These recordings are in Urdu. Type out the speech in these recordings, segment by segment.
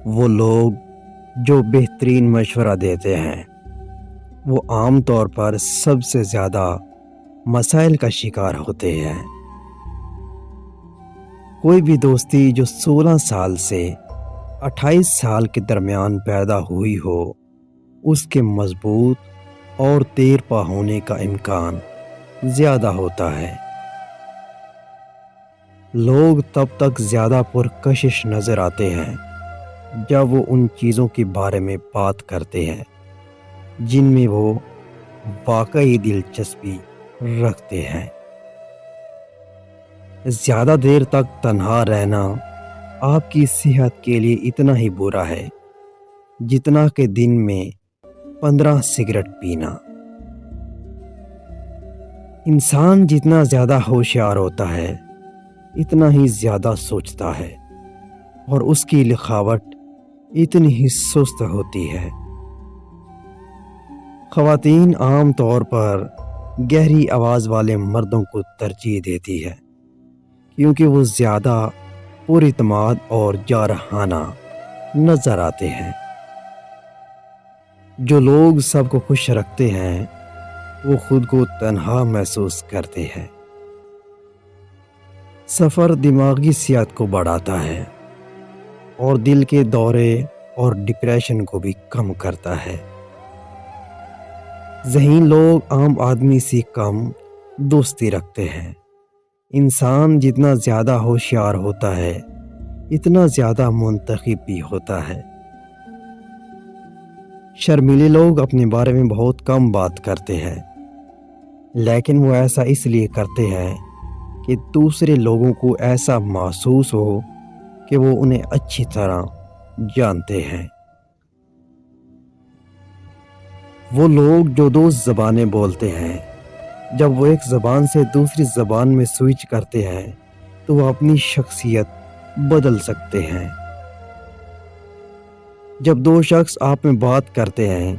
وہ لوگ جو بہترین مشورہ دیتے ہیں وہ عام طور پر سب سے زیادہ مسائل کا شکار ہوتے ہیں۔ کوئی بھی دوستی جو 16 سال سے 28 سال کے درمیان پیدا ہوئی ہو، اس کے مضبوط اور دیر پا ہونے کا امکان زیادہ ہوتا ہے۔ لوگ تب تک زیادہ پرکشش نظر آتے ہیں جب وہ ان چیزوں کے بارے میں بات کرتے ہیں جن میں وہ واقعی دلچسپی رکھتے ہیں۔ زیادہ دیر تک تنہا رہنا آپ کی صحت کے لیے اتنا ہی برا ہے جتنا کہ دن میں 15 سگریٹ پینا۔ انسان جتنا زیادہ ہوشیار ہوتا ہے اتنا ہی زیادہ سوچتا ہے اور اس کی لکھاوٹ اتنی ہی سست ہوتی ہے۔ خواتین عام طور پر گہری آواز والے مردوں کو ترجیح دیتی ہے کیونکہ وہ زیادہ پراعتماد اور جارحانہ نظر آتے ہیں۔ جو لوگ سب کو خوش رکھتے ہیں وہ خود کو تنہا محسوس کرتے ہیں۔ سفر دماغی صحت کو بڑھاتا ہے اور دل کے دورے اور ڈپریشن کو بھی کم کرتا ہے۔ ذہین لوگ عام آدمی سے کم دوستی رکھتے ہیں۔ انسان جتنا زیادہ ہوشیار ہوتا ہے اتنا زیادہ منتخب بھی ہوتا ہے۔ شرمیلے لوگ اپنے بارے میں بہت کم بات کرتے ہیں، لیکن وہ ایسا اس لیے کرتے ہیں کہ دوسرے لوگوں کو ایسا محسوس ہو کہ وہ انہیں اچھی طرح جانتے ہیں۔ وہ لوگ جو 2 زبانیں بولتے ہیں، جب وہ ایک زبان سے دوسری زبان میں سوئچ کرتے ہیں تو وہ اپنی شخصیت بدل سکتے ہیں۔ جب 2 شخص آپ میں بات کرتے ہیں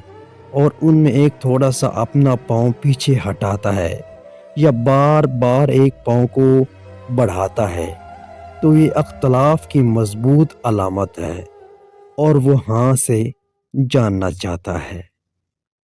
اور ان میں ایک تھوڑا سا اپنا پاؤں پیچھے ہٹاتا ہے یا بار بار ایک پاؤں کو بڑھاتا ہے تو یہ اختلاف کی مضبوط علامت ہے اور وہ ہاں سے جاننا چاہتا ہے۔